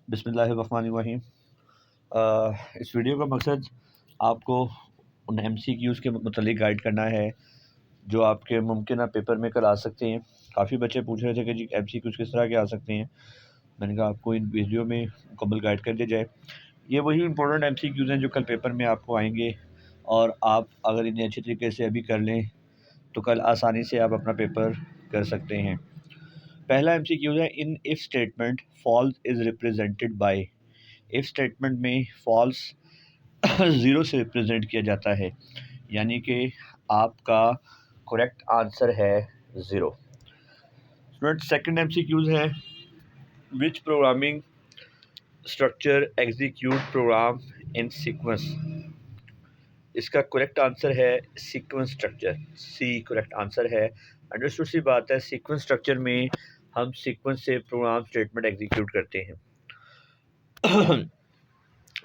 बिस्मिल्लाहिर्रहमानिर्रहीम। इस वीडियो का मकसद आपको उन MCQs के मतलब गाइड करना है जो आपके मुमकिन पेपर में कल आ सकते हैं। काफ़ी बच्चे पूछ रहे थे कि जी MCQs किस तरह के आ सकते हैं। मैंने कहा आपको इन वीडियो में मुकम्मल गाइड कर दिया जाए। ये वही इंपॉर्टेंट MCQs हैं जो कल पेपर में आपको आएंगे, और आप अगर इन्हें अच्छी तरीके से अभी कर लें तो कल आसानी से आप अपना पेपर कर सकते हैं। पहला MCQ है, in if statement false is represented by. If statement में फॉल्स ज़ीरो से रिप्रेजेंट किया जाता है, यानी कि आपका करेक्ट आंसर है ज़ीरो। स्टूडेंट, सेकंड MCQs है, which programming structure execute program in sequence. इसका करेक्ट आंसर है sequence structure, C correct answer है। अंडरस्टूड सी बात है, सीक्वेंस स्ट्रक्चर में हम सीक्वेंस से प्रोग्राम स्टेटमेंट एग्जीक्यूट करते हैं।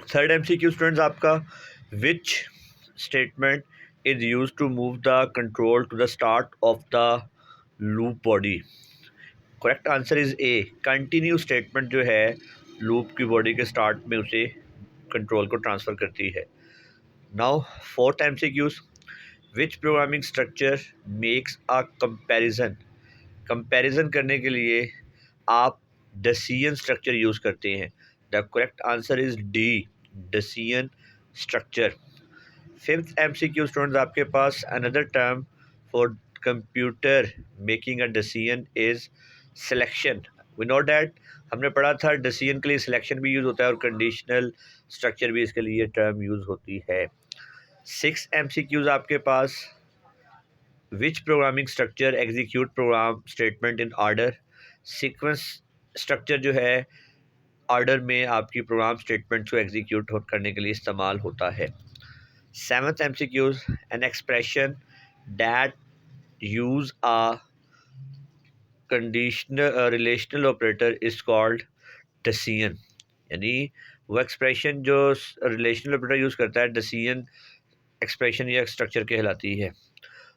थर्ड MCQ स्टूडेंट्स आपका, which statement is use to move the control to the start of the loop body. Correct answer is A, continue statement जो है लूप की body के स्टार्ट में उसे कंट्रोल को ट्रांसफ़र करती है। Now fourth MCQ, which programming structure makes a comparison. Comparison करने के लिए आप डेसियन स्ट्रक्चर यूज़ करते हैं। The correct answer is D, decision structure. Fifth MCQ students आपके पास, another term for computer making a decision is selection. We know that, हमने पढ़ा था डेसियन के लिए सिलेक्शन भी यूज़ होता है और कंडीशनल स्ट्रक्चर भी इसके लिए टर्म यूज़ होती है। सिक्स MCQs आपके पास, which programming structure execute program statement in order. Sequence structure जो है ऑर्डर में आपकी प्रोग्राम स्टेटमेंट्स को एग्जीक्यूट करने के लिए इस्तेमाल होता है। Seventh MCQ, an expression that use a conditional relational operator is called decision. यानी वो एक्सप्रेशन जो रिलेशनल ऑपरेटर यूज़ करता है डेसियन एक्सप्रेशन या स्ट्रक्चर कहलाती है।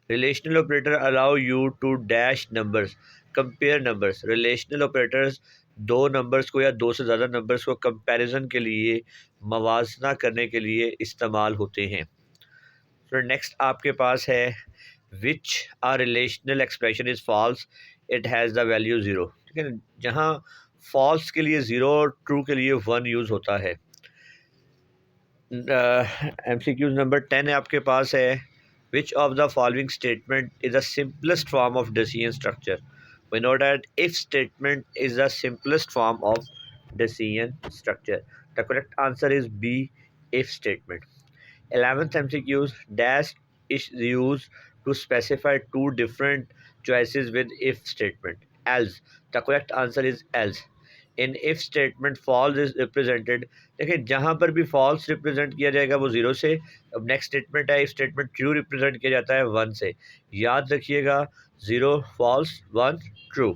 Relational operator allow you to dash numbers, compare numbers. Relational operators दो नंबर्स को या दो से ज़्यादा नंबर्स को कंपैरिजन के लिए, मवाजना करने के लिए इस्तेमाल होते हैं। तो नेक्स्ट आपके पास है, which a relational expression is false, it has the value zero. ठीक है, जहाँ फॉल्स के लिए ज़ीरो और ट्रू के लिए वन यूज़ होता है। MCQ नंबर 10 है आपके पास है, which of the following statement is the simplest form of Decision structure? We know that if statement is the simplest form of Decision structure. The correct answer is B, if statement. 11th MCQ, dash is used to specify two different choices with if statement. Else. The correct answer is else. In if statement false is represented. देखिए, जहाँ पर भी false represent किया जाएगा वो zero से। अब next statement है, इफ स्टेटमेंट ट्रू रिप्रेजेंट किया जाता है वन से। याद रखिएगा, zero false, one true.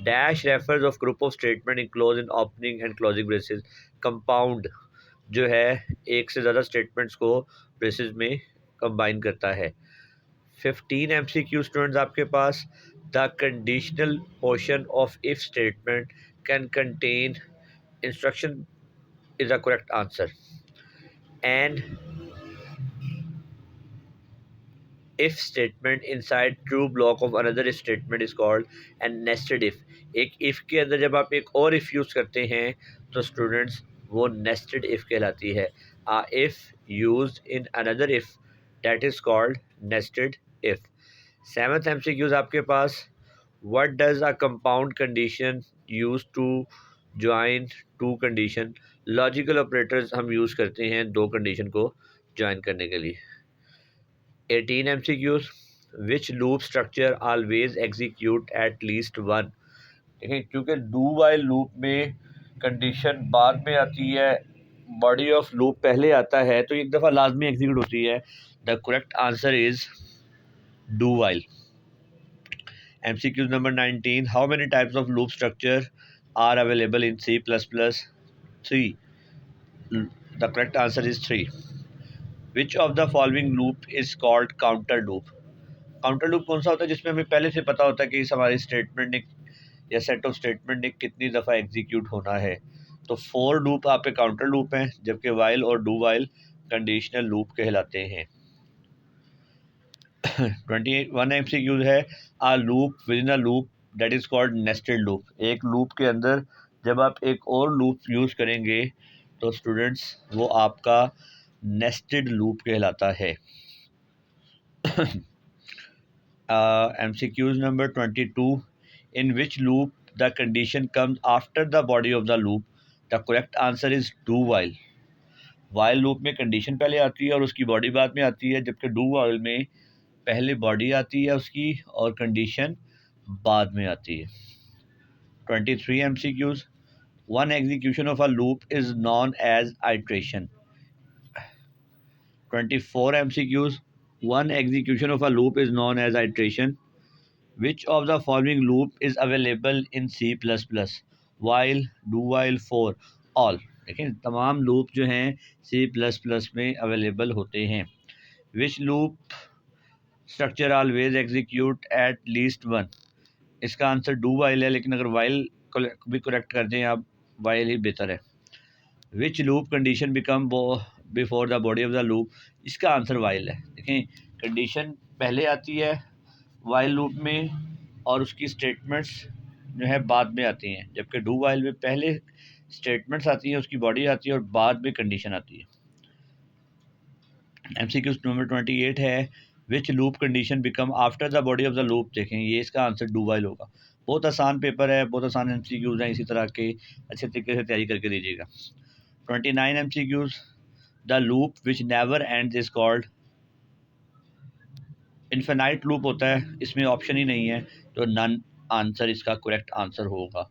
Dash refers of group of statement enclose in opening and closing braces. Compound जो है एक से ज़्यादा स्टेटमेंट्स को ब्रेसेस में कंबाइन करता है। 15 MCQ स्टूडेंट्स आपके पास, the conditional portion of if statement can contain instruction is the correct answer. And if statement inside true block of another statement is called and nested if. एक if के अंदर जब आप एक और if यूज़ करते हैं तो स्टूडेंट्स वो nested if कहलाती है। if used in another if, that is called nested if. 7th MCQs आपके पास, what does a compound condition use to join two condition. Logical operators हम यूज़ करते हैं दो कंडीशन को ज्वाइन करने के लिए। 18 MCQs, which loop structure always execute at least one. देखिए, क्योंकि डू वाइल लूप में कंडीशन बाद में आती है, बॉडी ऑफ लूप पहले आता है, तो एक दफ़ा लाजमी एग्जीक्यूट होती है। The correct answer is do while. MCQ number 19, how many types of loop structure are available in C++? 3. The correct answer is 3. Which of the following loop is called counter loop? Counter loop कौन सा होता है जिसमें हमें पहले से पता होता है कि इस हमारी स्टेटमेंट ने या सेट ऑफ स्टेटमेंट ने कितनी दफ़ा एग्जीक्यूट होना है। तो फोर लूप आपके काउंटर लूप हैं, जबकि वाइल और डू वाइल कंडीशनल लूप कहलाते हैं। 21 MCQ है, a loop within a loop that is called nested loop. एक लूप के अंदर जब आप एक और लूप यूज़ करेंगे तो स्टूडेंट्स वो आपका नेस्टेड लूप कहलाता है। MCQs number 22, in which loop the condition comes after the body of the loop? The correct answer is do while. While loop में कंडीशन पहले आती है और उसकी बॉडी बाद में आती है, जबकि डू वाइल में पहले बॉडी आती है उसकी और कंडीशन बाद में आती है। 23 MCQs, one execution of a loop is known as iteration. 24 MCQs, one execution of a loop is known as iteration. Which of the following loop is available in C++? While, do while, for, all। देखें तमाम loop जो हैं C++ में available होते हैं। Which loop structure always execute at least one? इसका answer do while है, लेकिन अगर while भी करेक्ट कर दें आप, while ही बेहतर है। Which loop condition become before the body of the loop? इसका आंसर while है। देखें कंडीशन पहले आती है वाइल लूप में और उसकी स्टेटमेंट्स जो है बाद में आती हैं, जबकि डू वाइल में पहले स्टेटमेंट्स आती हैं, उसकी बॉडी आती है और बाद में कंडीशन आती है। MCQ नंबर 28 है, which loop condition become after the body of the loop. देखें ये इसका आंसर डू वाइल होगा। बहुत आसान पेपर है, बहुत आसान MCQs हैं, इसी तरह के अच्छे तरीके से तैयारी करके दीजिएगा। 29 MCQs, the loop which never ends is called. Infinite loop होता है, इसमें ऑप्शन ही नहीं है, तो नन आंसर इसका करेक्ट आंसर होगा।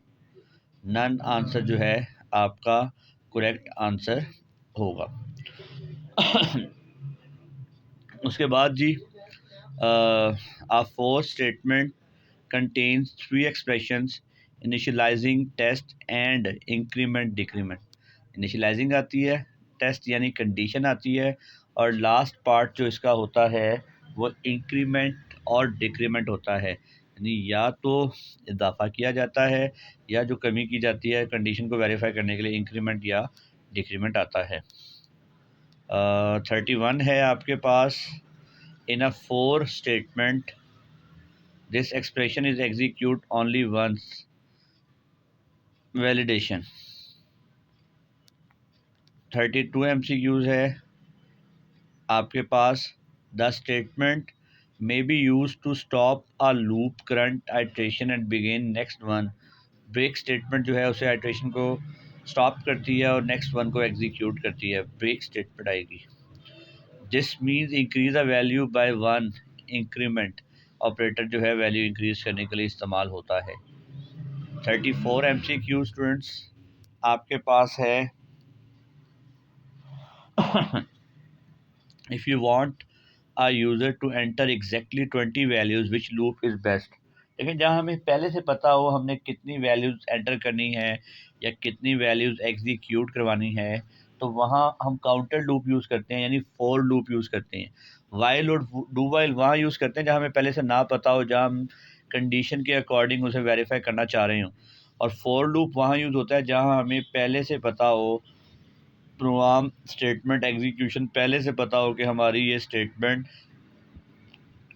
नन आंसर जो है आपका करेक्ट आंसर होगा। उसके बाद जी a for statement contains three expressions, initializing, test and increment decrement. Initializing आती है, टेस्ट यानी कंडीशन आती है, और लास्ट पार्ट जो इसका होता है वो इंक्रीमेंट और डिक्रीमेंट होता है, यानी या तो इजाफा किया जाता है या जो कमी की जाती है कंडीशन को वेरीफाई करने के लिए इंक्रीमेंट या डिक्रीमेंट आता है। 31 है आपके पास, in a for statement this expression is execute only once, validation. 32 MCQs है आपके पास, the statement may be used to stop a loop current iteration and begin next one। Break statement जो है उसे आइट्रेशन को स्टॉप करती है और नेक्स्ट वन को एग्जीक्यूट करती है, ब्रेक स्टेटमेंट आएगी। This means increase the value by one, increment operator जो है वैल्यू इंक्रीज करने के लिए इस्तेमाल होता है। 34 MCQ स्टूडेंट्स आपके पास है, if you want a user to enter exactly 20 values which loop is best। लेकिन जहाँ हमें पहले से पता हो हमने कितनी वैल्यूज़ एंटर करनी है या कितनी वैल्यूज़ एग्जीक्यूट करवानी है, तो वहाँ हम काउंटर लूप यूज़ करते हैं, यानी फोर लूप यूज़ करते हैं। वाइल और डू वाइल वहाँ यूज़ करते हैं जहाँ हमें पहले से ना पता हो, जहाँ हम कंडीशन के अकॉर्डिंग उसे वेरीफाई करना चाह रहे हों, और फोर लूप वहाँ यूज़ होता है जहाँ हमें पहले से पता हो, प्रोग्राम स्टेटमेंट एग्जीक्यूशन पहले से पता हो कि हमारी ये स्टेटमेंट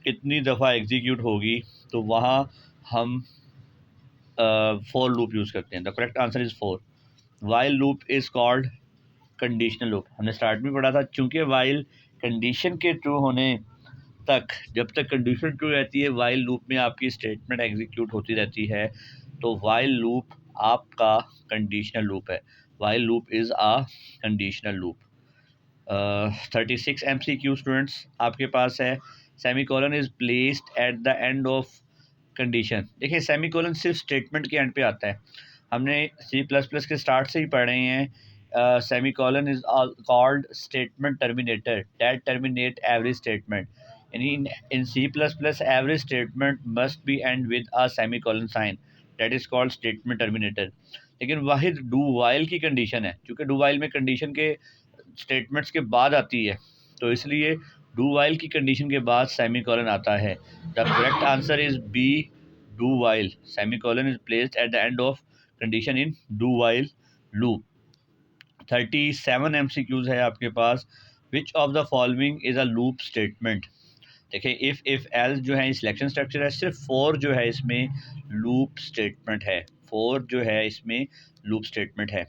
कितनी दफ़ा एग्जीक्यूट होगी, तो वहाँ हम फोर लूप यूज़ करते हैं। The correct answer is four. While loop is called conditional loop. हमने स्टार्ट में पढ़ा था, चूँकि वाइल कंडीशन के ट्रू होने तक, जब तक कंडीशन ट्रू रहती है वाइल लूप में आपकी स्टेटमेंट एग्जीक्यूट होती रहती है, तो वाइल लूप आपका कंडीशनल लूप है। While loop is a conditional loop. 36 MCQ students आपके पास है, semicolon is placed at the end of condition. देखिए सेमीकोलन सिर्फ स्टेटमेंट के एंड पे आता है, हमने C++ के स्टार्ट से ही पढ़ रहे हैं। Semicolon is called statement terminator that terminate every statement, यानी in C++ every statement must be end with a semicolon sign, that is called statement terminator. लेकिन वाहिद डू वाइल की कंडीशन है, क्योंकि डू वाइल में कंडीशन के statements के बाद आती है, तो इसलिए डू वाइल की कंडीशन के बाद सेमीकोलन आता है। The correct answer is B, do while. Semicolon is placed at the end of condition in do while loop. 37 MCQs है आपके पास। Which of the following is a loop statement. देखिए if else जो है selection structure है, सिर्फ 4 जो है इसमें लूप स्टेटमेंट है, 4 जो है इसमें लूप स्टेटमेंट है।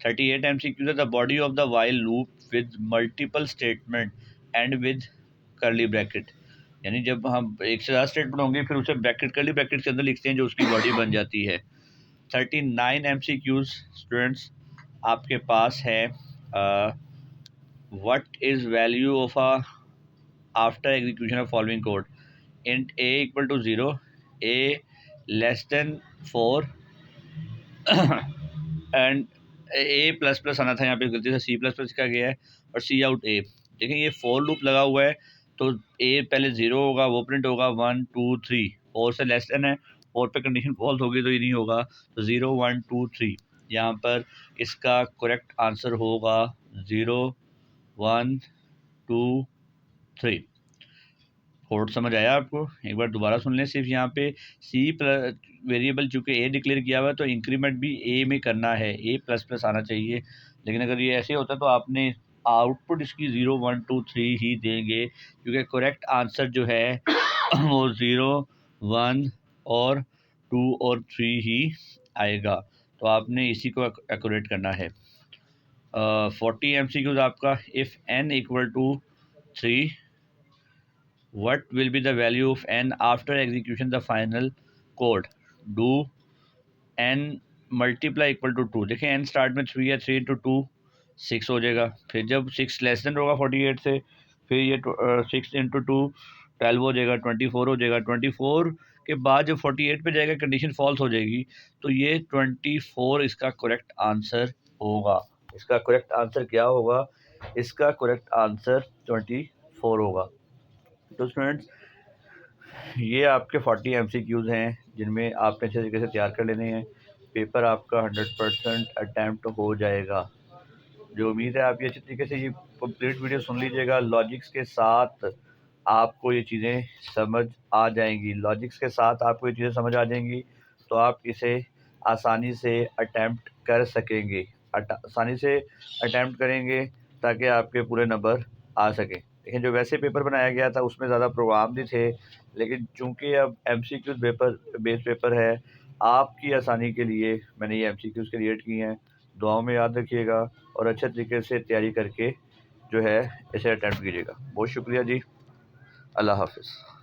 38 MCQs है the body of the while loop with multiple statement and with curly bracket. यानी जब हम एक से ज़्यादा स्टेटमेंट होंगे फिर उसे ब्रैकेट कर्ली ब्रैकेट के अंदर लिखते हैं जो उसकी बॉडी बन जाती है। 39 MCQs स्टूडेंट्स आपके पास है। What is value of a after execution of following code. int a equal to 0, a less than 4 and A plus plus आना था, यहाँ पे गलती से सी प्लस प्लस का गया है, और सी आउट ए। देखें ये फोर लूप लगा हुआ है तो ए पहले 0 होगा, वो प्रिंट होगा 1 2 3, 4 से लेस देन है, 4 पे कंडीशन फॉल्स होगी तो ये नहीं होगा, तो 0 1 2 3। यहाँ पर इसका करेक्ट आंसर होगा 0 1 2 3। कोड समझ आया आपको? एक बार दोबारा सुन लें। सिर्फ यहाँ पे सी प्लस वेरिएबल चूँकि ए डिक्लेयर किया हुआ है तो इंक्रीमेंट भी ए में करना है, ए प्लस प्लस आना चाहिए। लेकिन अगर ये ऐसे होता तो आपने आउटपुट इसकी 0 1 2 3 ही देंगे, क्योंकि करेक्ट आंसर जो है वो 0 1 और 2 और 3 ही आएगा। तो आपने इसी को एक्यूरेट करना है। 40 MCQs आपका। If n equal to 3, what will be the value of n after execution the final code? Do n multiply equal to 2। देखें n स्टार्ट में 3 है, 3 इंटू 2 6 हो जाएगा। फिर जब 6 लेस देन होगा 48 से, फिर ये 6 इंटू 2 12 हो जाएगा, 24 हो जाएगा। 24 के बाद जब 48 पे जाएगा कंडीशन फॉल्स हो जाएगी, तो ये 24 इसका करेक्ट आंसर होगा। इसका करेक्ट आंसर क्या होगा? इसका करेक्ट आंसर 24 होगा। तो स्टूडेंट्स ये आपके 40 MCQs हैं जिनमें आपने अच्छे तरीके से तैयार कर लेने हैं। पेपर आपका 100% अटैम्प्ट हो जाएगा। जो उम्मीद है आप ये अच्छे तरीके से ये कंप्लीट वीडियो सुन लीजिएगा। लॉजिक्स के साथ आपको ये चीज़ें समझ आ जाएंगी, लॉजिक्स के साथ आपको ये चीज़ें समझ आ जाएंगी, तो आप इसे आसानी से अटैम्प्ट कर सकेंगे। आसानी से अटैम्प्ट करेंगे ताकि आपके पूरे नंबर आ सकें। लेकिन जो वैसे पेपर बनाया गया था उसमें ज़्यादा प्रोग्राम भी थे, लेकिन चूंकि अब MCQs पेपर बेस पेपर है, आपकी आसानी के लिए मैंने ये MCQs क्रिएट किए हैं। दुआओं में याद रखिएगा और अच्छे तरीके से तैयारी करके जो है इसे अटेम्प्ट कीजिएगा। बहुत शुक्रिया जी, अल्लाह हाफ़िज़।